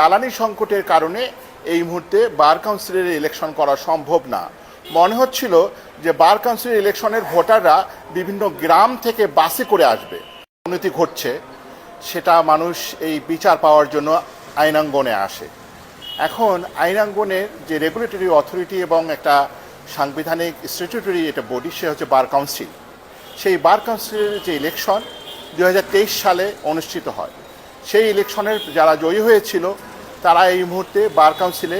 জ্বালানি সংকটের কারণে এই মুহূর্তে বার কাউন্সিলের ইলেকশন করা সম্ভব না। মনে হচ্ছিল যে বার কাউন্সিলের ইলেকশনের ভোটাররা বিভিন্ন গ্রাম থেকে বাসে করে আসবে। উন্নতি ঘটছে, সেটা মানুষ এই বিচার পাওয়ার জন্য আইনাঙ্গনে আসে। এখন আইনাঙ্গনের যে রেগুলেটরি অথরিটি এবং একটা সাংবিধানিক স্ট্যাটিউটরি এটা বডি, সে হচ্ছে বার কাউন্সিল। সেই বার কাউন্সিলের যে ইলেকশন 2023 সালে অনুষ্ঠিত হয়, সেই ইলেকশনের যারা জয়ী হয়েছিল তারা এই মুহূর্তে বার কাউন্সিলে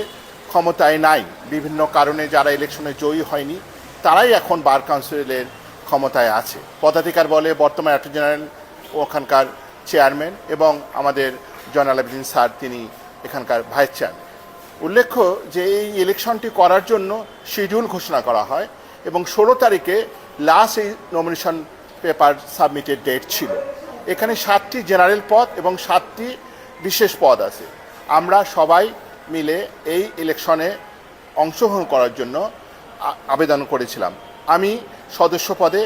ক্ষমতায় নাই। বিভিন্ন কারণে যারা ইলেকশনে জয়ী হয়নি তারাই এখন বার কাউন্সিলের ক্ষমতায় আছে। পদাধিকার বলে বর্তমান অ্যাটর্নি জেনারেল ওখানকার চেয়ারম্যান এবং আমাদের জয়নাল আবেদিন স্যার, তিনি এখানকার ভাইস চেয়ারম্যান। উল্লেখ্য যে এই ইলেকশনটি করার জন্য শিডিউল ঘোষণা করা হয় এবং 16 তারিখে লাস্ট এই নমিনেশন পেপার সাবমিটের ডেট ছিল। এখানে 7টি জেনারেল পদ এবং 7টি বিশেষ পদ আছে। আমরা সবাই মিলে এই ইলেকশনে অংশগ্রহণ করার জন্য আবেদন করেছিলাম। আমি সদস্য পদে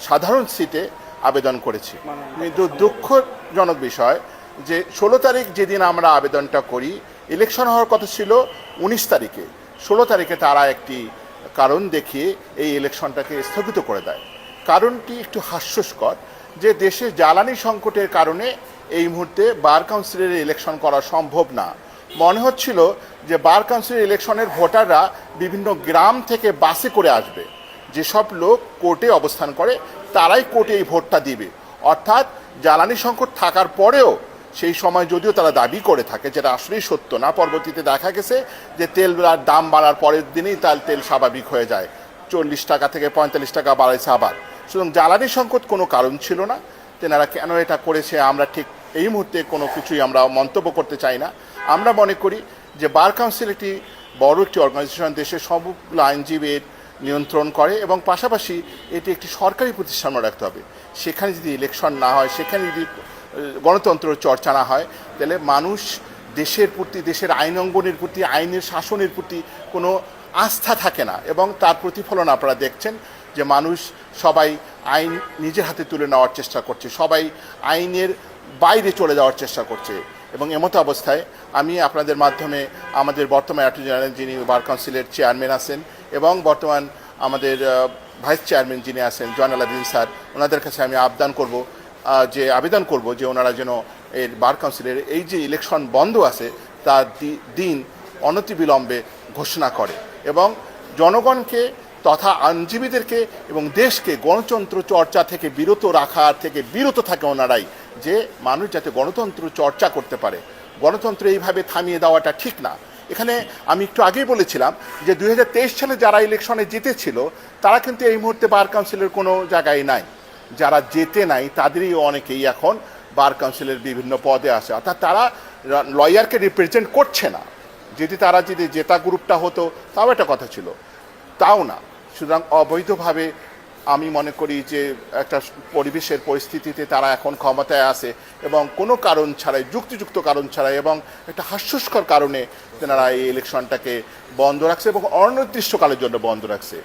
সাধারণ সিটে আবেদন করেছি। কিন্তু দুঃখজনক বিষয় যে 16 তারিখ যেদিন আমরা আবেদনটা করি, ইলেকশন হওয়ার কথা ছিল 19 তারিখে। 16 তারিখে তারা একটি কারণ দেখিয়ে এই ইলেকশনটাকে স্থগিত করে দেয়। কারণটি একটু হাস্যস্কর যে দেশে জ্বালানি সংকটের কারণে এই মুহূর্তে বার কাউন্সিলের ইলেকশন করা সম্ভব না। মনে হচ্ছিল যে বার কাউন্সিলের ইলেকশনের ভোটাররা বিভিন্ন গ্রাম থেকে বাসে করে আসবে। যেসব লোক কোর্টে অবস্থান করে তারাই কোর্টে এই ভোটটা দিবে। অর্থাৎ জ্বালানি সংকট থাকার পরেও সেই সময় যদিও তারা দাবি করে থাকে, যেটা আসলেই সত্য না। পরবর্তীতে দেখা গেছে যে তেল দাম বাড়ার পরের দিনেই তার তেল স্বাভাবিক হয়ে যায়, 40 টাকা থেকে 45 টাকা বাড়াইছে আবার। সুতরাং জ্বালানি সংকট কোনো কারণ ছিল না। তেনারা কেন এটা করেছে আমরা ঠিক এই মুহূর্তে কোনো কিছুই আমরা মন্তব্য করতে চাই না। আমরা মনে করি যে বার কাউন্সিল একটি বড় একটি অর্গানাইজেশন, দেশের সবগুলো আইনজীবীর নিয়ন্ত্রণ করে এবং পাশাপাশি এটি একটি সরকারি প্রতিষ্ঠান রাখতে হবে। সেখানে যদি ইলেকশন না হয়, সেখানে যদি গণতন্ত্র চর্চা না হয়, তাহলে মানুষ দেশের প্রতি, দেশের আইন অঙ্গনের প্রতি, আইনের শাসনের প্রতি কোনো আস্থা থাকে না এবং তার প্রতিফলন আপনারা দেখছেন যে মানুষ সবাই আইন নিজের হাতে তুলে নেওয়ার চেষ্টা করছে, সবাই আইনের বাইরে চলে যাওয়ার চেষ্টা করছে। এবং এমতো অবস্থায় আমি আপনাদের মাধ্যমে আমাদের বর্তমান অ্যাটর্নি জেনারেল যিনি বার কাউন্সিলের চেয়ারম্যান আছেন এবং বর্তমান আমাদের ভাইস চেয়ারম্যান যিনি আছেন জয়নাল আবেদিন স্যার, ওনাদের কাছে আমি আবেদন করব যে ওনারা যেন এর বার কাউন্সিলের এই যে ইলেকশন বন্ধ আছে তার দিন অনতিবিলম্বে ঘোষণা করে এবং জনগণকে তথা আইনজীবীদেরকে এবং দেশকে গণতন্ত্র চর্চা থেকে বিরত থাকে ওনারাই, যে মানুষ যাতে গণতন্ত্র চর্চা করতে পারে। গণতন্ত্র এইভাবে থামিয়ে দেওয়াটা ঠিক না। এখানে আমি একটু আগেই বলেছিলাম যে 2023 সালে যারা ইলেকশনে জিতেছিল তারা কিন্তু এই মুহূর্তে বার কাউন্সিলের কোনো জায়গায় নাই। যারা জেতে নাই তাদেরই অনেকেই এখন বার কাউন্সিলের বিভিন্ন পদে আছে, অর্থাৎ তারা লয়ারকে রিপ্রেজেন্ট করছে না। তারা যদি জেতা গ্রুপটা হতো তাও একটা কথা ছিল, তাও না। সুতরাং অবৈধভাবে আমি মনে করি যে একটা পরিবেশের পরিস্থিতিতে তারা এখন ক্ষমতায় আছে এবং কোনো কারণ ছাড়াই, যুক্তিযুক্ত কারণ ছাড়াই এবং একটা হাস্যস্কর কারণে তেনারা এই ইলেকশনটাকে বন্ধ রাখছে এবং অনির্দিষ্টকালের জন্য বন্ধ রাখছে।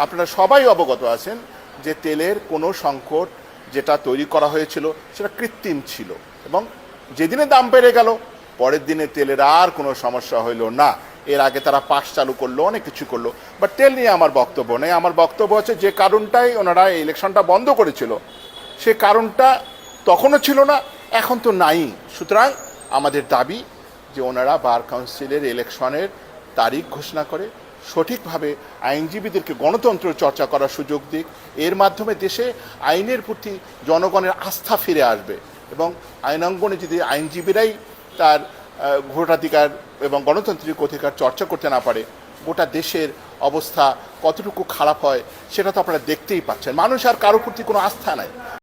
আপনারা সবাই অবগত আছেন যে তেলের কোনো সংকট যেটা তৈরি করা হয়েছিল সেটা কৃত্রিম ছিল এবং যেদিনে দাম বেড়ে গেল পরের দিনে তেলের আর কোনো সমস্যা হইল না। এর আগে তারা পাস চালু করলো, অনেক কিছু করলো, বাট তেল নিয়ে আমার বক্তব্য নেই। আমার বক্তব্য হচ্ছে যে কারণটাই ওনারা এই ইলেকশনটা বন্ধ করেছিল সে কারণটা তখনও ছিল না, এখন তো নাই। সুতরাং আমাদের দাবি যে ওনারা বার কাউন্সিলের ইলেকশনের তারিখ ঘোষণা করে সঠিকভাবে আইনজীবীদেরকে গণতন্ত্র চর্চা করার সুযোগ দিক। এর মাধ্যমে দেশে আইনের প্রতি জনগণের আস্থা ফিরে আসবে এবং আইনাঙ্গনে যদি আইনজীবীরাই তার ভোটাধিকার এবং গণতান্ত্রিক অধিকার চর্চা করতে না পারে, গোটা দেশের অবস্থা কতটুকু খারাপ হয় সেটা তো আপনারা দেখতেই পাচ্ছেন। মানুষ আর কারোর প্রতি কোনো আস্থা নাই।